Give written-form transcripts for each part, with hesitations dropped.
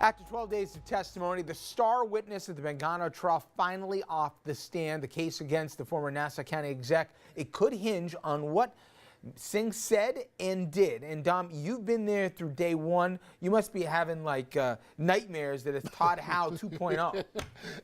After 12 days of testimony, the star witness of the Mangano trial finally off the stand. The case against the former Nassau County exec, it could hinge on what Singh said and did. And Dom, you've been there through day one. You must be having like nightmares that it's Todd Howe 2.0.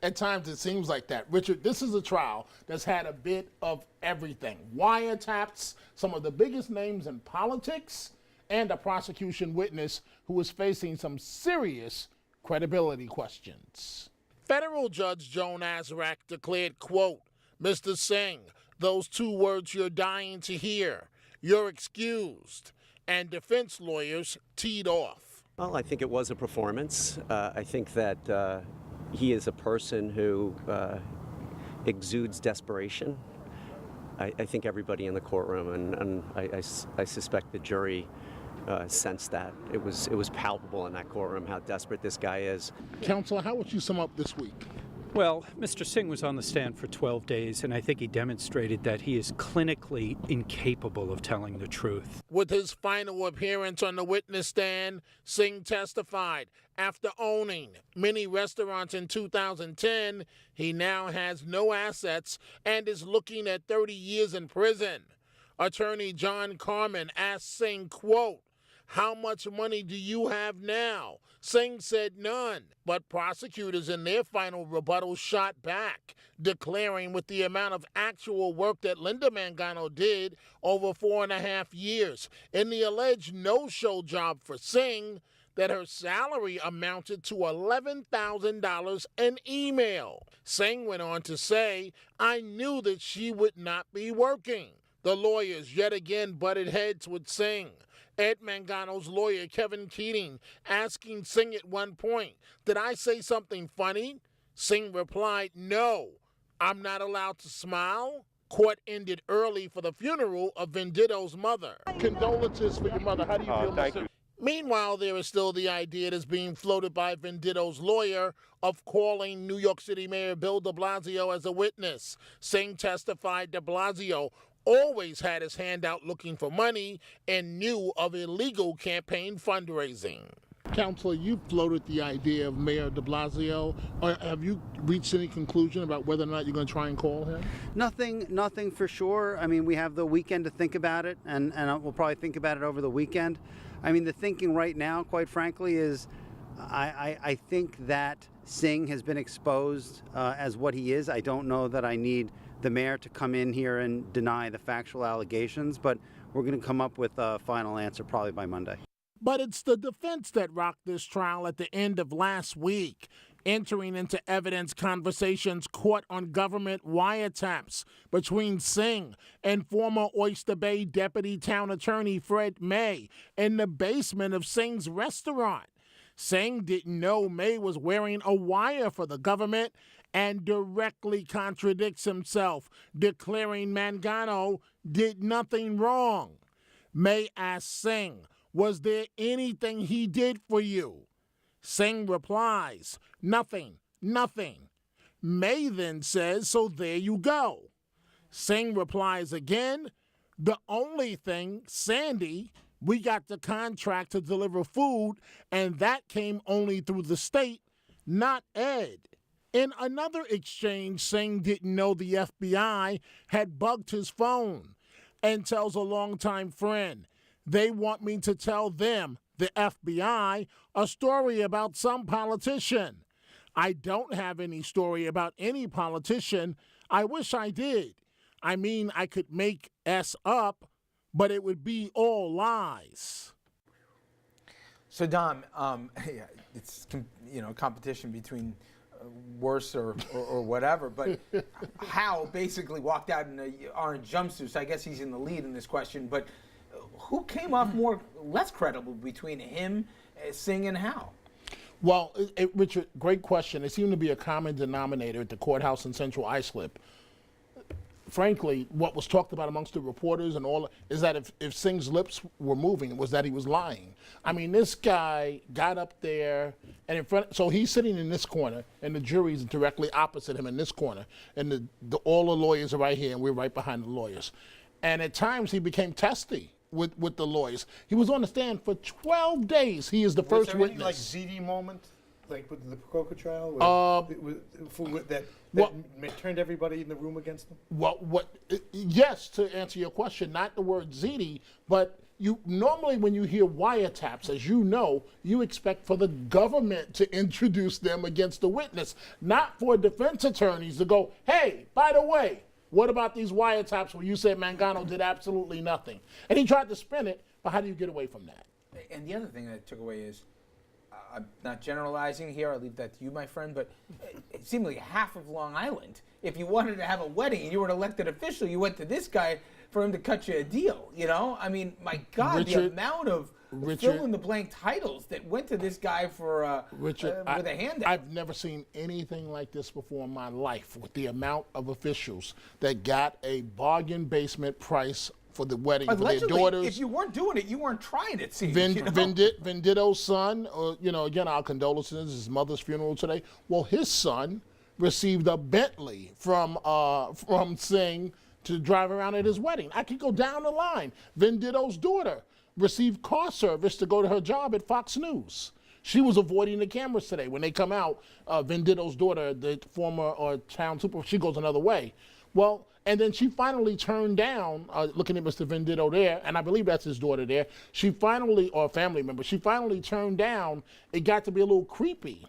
At times it seems like that. Richard, this is a trial that's had a bit of everything. Wiretaps, some of the biggest names in politics, and a prosecution witness who is facing some serious credibility questions. Federal Judge Joan Azraq declared, quote, "Mr. Singh, those two words you're dying to hear. You're excused." And defense lawyers teed off. Well, I think it was a performance. I think that he is a person who exudes desperation. I think everybody in the courtroom, and I suspect the jury sensed that. It was palpable in that courtroom how desperate this guy is. Counselor, how would you sum up this week? Well, Mr. Singh was on the stand for 12 days, and I think he demonstrated that he is clinically incapable of telling the truth. With his final appearance on the witness stand, Singh testified after owning many restaurants in 2010, he now has no assets and is looking at 30 years in prison. Attorney John Carmen asked Singh, quote, "How much money do you have now?" Singh said none, but prosecutors in their final rebuttal shot back, declaring with the amount of actual work that Linda Mangano did over 4.5 years in the alleged no-show job for Singh, that her salary amounted to $11,000 an email. Singh went on to say, "I knew that she would not be working." The lawyers yet again butted heads with Singh. Ed Mangano's lawyer, Kevin Keating, asking Singh at one point, "Did I say something funny?" Singh replied, "No, I'm not allowed to smile." Court ended early for the funeral of Venditto's mother. Condolences for your mother. How do you feel, thank Mr. you. Meanwhile, there is still the idea that's being floated by Venditto's lawyer of calling New York City Mayor Bill de Blasio as a witness. Singh testified de Blasio always had his hand out looking for money and knew of illegal campaign fundraising. Counselor, you floated the idea of Mayor de Blasio. Have you reached any conclusion about whether or not you're going to try and call him? Nothing for sure. I mean, we have the weekend to think about it, and we'll probably think about it over the weekend. I mean, the thinking right now, quite frankly, is I think that Singh has been exposed as what he is. I don't know that I need the mayor to come in here and deny the factual allegations, but we're going to come up with a final answer probably by Monday. But it's the defense that rocked this trial at the end of last week, entering into evidence conversations caught on government wiretaps between Singh and former Oyster Bay Deputy Town Attorney Fred May in the basement of Singh's restaurant. Singh didn't know May was wearing a wire for the government and directly contradicts himself, declaring Mangano did nothing wrong. May asked Singh, "Was there anything he did for you?" Singh replies, "Nothing, nothing." May then says, "So there you go." Singh replies again, "The only thing, Sandy, we got the contract to deliver food, and that came only through the state, not Ed." In another exchange, Singh didn't know the FBI had bugged his phone and tells a longtime friend, "They want me to tell them, the FBI, a story about some politician. I don't have any story about any politician. I wish I did. I mean, I could make S up, but it would be all lies." So Dom, yeah, it's competition between worse or whatever, but Howe basically walked out in an orange jumpsuit, so I guess he's in the lead in this question. But who came off less credible between him, Singh, and Howe? Well, Richard, great question. It seemed to be a common denominator at the courthouse in Central Islip. Frankly, what was talked about amongst the reporters and all is that if Singh's lips were moving, it was that he was lying. I mean, this guy got up there and in front, so he's sitting in this corner and the jury's directly opposite him in this corner. And all the lawyers are right here and we're right behind the lawyers. And at times he became testy with the lawyers. He was on the stand for 12 days. He is the first witness. Was there any, like, ZD moment? like with the Prococo trial, where that turned everybody in the room against them? Yes, to answer your question, not the word ziti, but normally when you hear wiretaps, as you know, you expect for the government to introduce them against the witness, not for defense attorneys to go, hey, by the way, what about these wiretaps where you said Mangano did absolutely nothing? And he tried to spin it, but how do you get away from that? And the other thing that I took away is, I'm not generalizing here, I'll leave that to you, my friend, but it seemed like half of Long Island, if you wanted to have a wedding and you were an elected official, you went to this guy for him to cut you a deal, you know? I mean, my God, the amount of fill-in-the-blank titles that went to this guy for with a handout. I've never seen anything like this before in my life, with the amount of officials that got a bargain basement price for the wedding Allegedly, for their daughters. if you weren't doing it, you weren't trying it, seems. Venditto's son, again, our condolences, his mother's funeral today. Well, his son received a Bentley from Singh to drive around at his wedding. I could go down the line. Venditto's daughter received car service to go to her job at Fox News. She was avoiding the cameras today. When they come out, Venditto's daughter, the former town supervisor, she goes another way. Well, and then she finally turned down, looking at Mr. Venditto there, and I believe that's his daughter there, or a family member, she finally turned down. It got to be a little creepy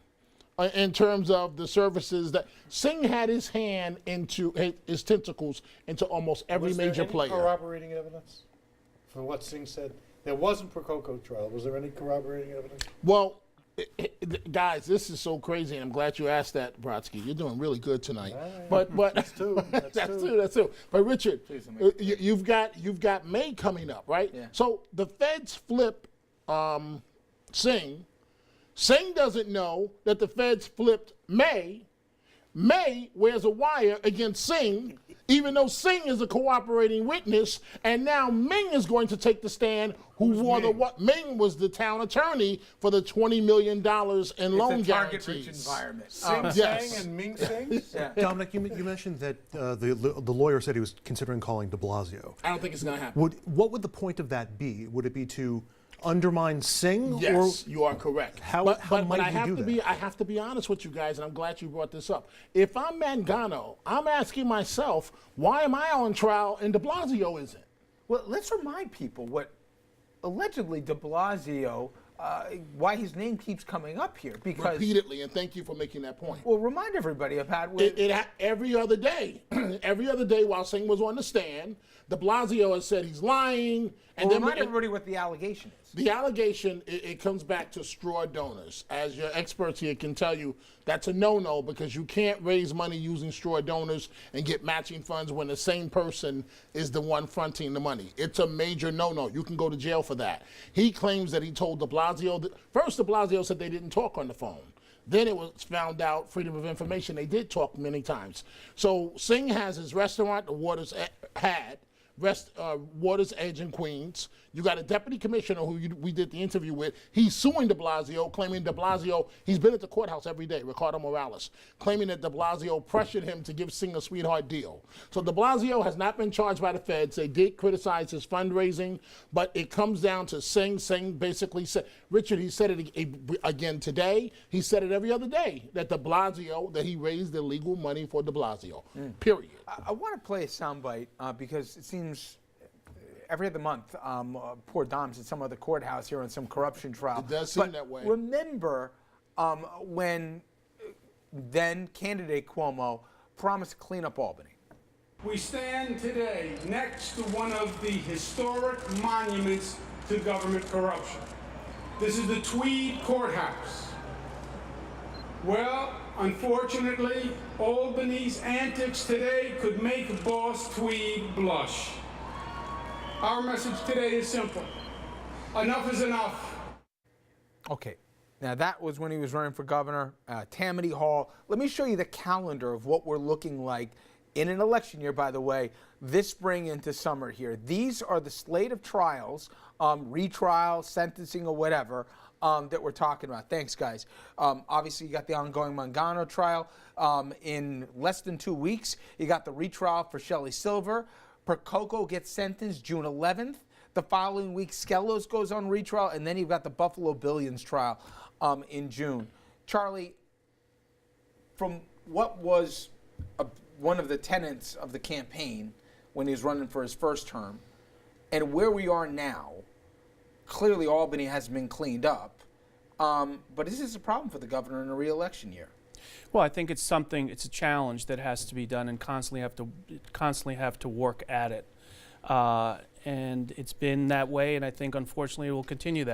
in terms of the services that Singh had his hand into, his tentacles into almost every major player. Was there any corroborating evidence for what Singh said? There wasn't Prococo trial. Was there any corroborating evidence? Well, guys, this is so crazy, and I'm glad you asked that, Brodsky. You're doing really good tonight. But that's two. That's two. But Richard, you've got May coming up, right? Yeah. So the feds flip Singh. Singh doesn't know that the feds flipped May. May wears a wire against Singh, even though Singh is a cooperating witness, and now Ming is going to take the stand. Ming was the town attorney for the $20 million in loan guarantees. Target-rich environment. Singh yes. sang and Ming sang? Yeah. Dominic, you mentioned that the lawyer said he was considering calling de Blasio. I don't think it's going to happen. What would the point of that be? Would it be to undermine Singh? Yes, you are correct. How but might I he have do to that? I have to be honest with you guys, and I'm glad you brought this up. If I'm Mangano, I'm asking myself, why am I on trial and de Blasio isn't? Well, let's remind people what allegedly de Blasio, why his name keeps coming up here. Because repeatedly, and thank you for making that point. Well, remind everybody about every other day. Every other day while Singh was on the stand, de Blasio has said he's lying. And then remind everybody what the allegation is. The allegation, it comes back to straw donors. As your experts here can tell you, that's a no-no, because you can't raise money using straw donors and get matching funds when the same person is the one fronting the money. It's a major no-no. You can go to jail for that. He claims that he told de Blasio, first de Blasio said they didn't talk on the phone. Then it was found out, freedom of information, they did talk many times. So Singh has his restaurant, the Waters Edge in Queens. You got a deputy commissioner who we did the interview with. He's suing de Blasio, claiming de Blasio, he's been at the courthouse every day, Ricardo Morales, claiming that de Blasio pressured him to give Singh a sweetheart deal. So de Blasio has not been charged by the feds. They did criticize his fundraising, but it comes down to Singh. Singh basically said, Richard, he said it again today. He said it every other day, that de Blasio, that he raised illegal money for de Blasio, period. I want to play a soundbite because it seems every other month, poor Dom's at some other courthouse here on some corruption trial. It does seem that way. Remember when then candidate Cuomo promised to clean up Albany. We stand today next to one of the historic monuments to government corruption. This is the Tweed Courthouse. Well, unfortunately, Albany's antics today could make Boss Tweed blush. Our message today is simple. Enough is enough. Okay, now that was when he was running for governor, Tammany Hall. Let me show you the calendar of what we're looking like in an election year, by the way, this spring into summer here. These are the slate of trials, retrial, sentencing, or whatever, that we're talking about. Thanks, guys. Obviously, you got the ongoing Mangano trial. In less than 2 weeks, you got the retrial for Shelley Silver. Prococo gets sentenced June 11th. The following week, Skelos goes on retrial, and then you've got the Buffalo Billions trial in June. Charlie, from what was one of the tenets of the campaign when he was running for his first term, and where we are now, clearly Albany has been cleaned up. But is this a problem for the governor in a re-election year? Well, I think it's a challenge that has to be done and constantly have to work at it. And it's been that way, and I think unfortunately it will continue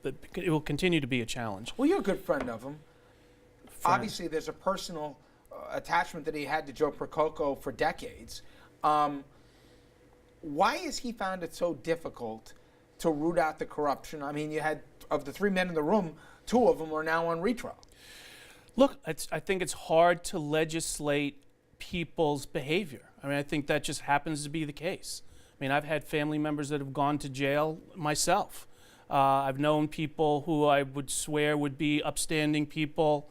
it will continue to be a challenge. Well, you're a good friend of him. Obviously, there's a personal attachment that he had to Joe Prococo for decades. Why has he found it so difficult to root out the corruption? I mean, you had, of the 3 men in the room, 2 of them are now on retrial. Look, I think it's hard to legislate people's behavior. I mean, I think that just happens to be the case. I mean, I've had family members that have gone to jail myself. I've known people who I would swear would be upstanding people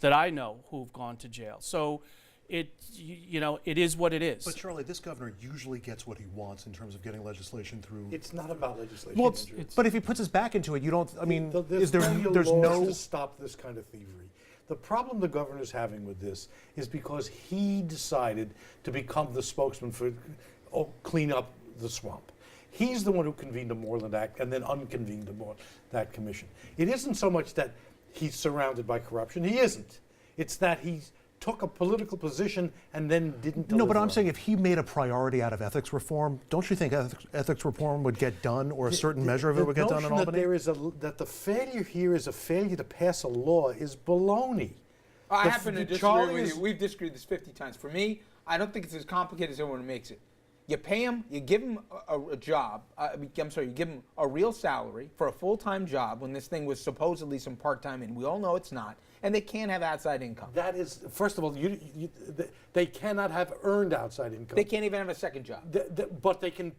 that I know who've gone to jail. So it is what it is. But Charlie, this governor usually gets what he wants in terms of getting legislation through. It's not about legislation. Well, Andrew. but if he puts his back into it, you don't. I mean, There's there's laws no to stop this kind of thievery. The problem the governor's having with this is because he decided to become the spokesman for clean up the swamp. He's the one who convened the Moreland Act and then unconvened that commission. It isn't so much that he's surrounded by corruption. He isn't. It's that he took a political position and then didn't deliver. No, but I'm saying if he made a priority out of ethics reform, don't you think ethics reform would get done, or a certain measure of it would get done in Albany? That the failure here is a failure to pass a law is baloney. I happen to disagree with you. We've disagreed this 50 times. For me, I don't think it's as complicated as everyone makes it. You pay him, you give him a job, you give him a real salary for a full-time job when this thing was supposedly some part-time, and we all know it's not, and they can't have outside income. That is, first of all, they cannot have earned outside income. They can't even have a second job. But they can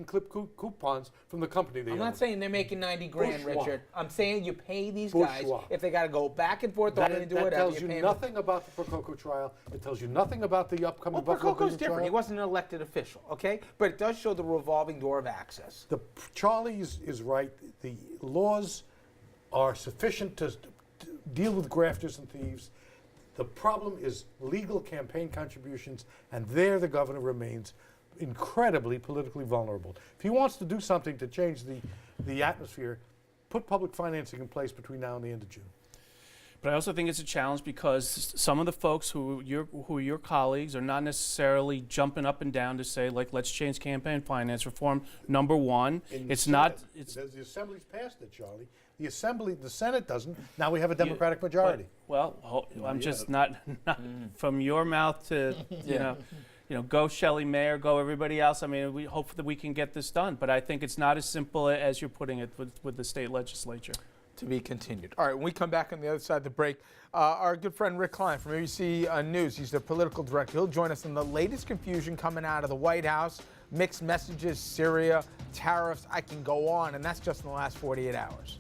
clip coupons from the company they own. I'm not saying they're making 90 grand, Bourgeois. Richard. I'm saying you pay these guys Bourgeois. if they got to go back and forth, That do whatever. tells you you pay nothing about the Prococo trial. It tells you nothing about the upcoming Buffalo Prococo's Billion different. trial. He wasn't an elected official, okay? But it does show the revolving door of access. Charlie is right. The laws are sufficient to deal with grafters and thieves. The problem is legal campaign contributions, and there the governor remains incredibly politically vulnerable. If he wants to do something to change the atmosphere, put public financing in place between now and the end of June. But I also think it's a challenge because some of the folks who are your colleagues are not necessarily jumping up and down to say, like, let's change campaign finance reform. Number one, it's not. The Assembly's passed it, Charlie. The Senate doesn't. Now we have a Democratic majority. I'm just not from your mouth to go Shelley Mayer, go everybody else. I mean, we hope that we can get this done, but I think it's not as simple as you're putting it with the state legislature. To be continued. All right, when we come back on the other side of the break, our good friend Rick Klein from ABC News, he's the political director. He'll join us on the latest confusion coming out of the White House, mixed messages, Syria, tariffs, I can go on, and that's just in the last 48 hours.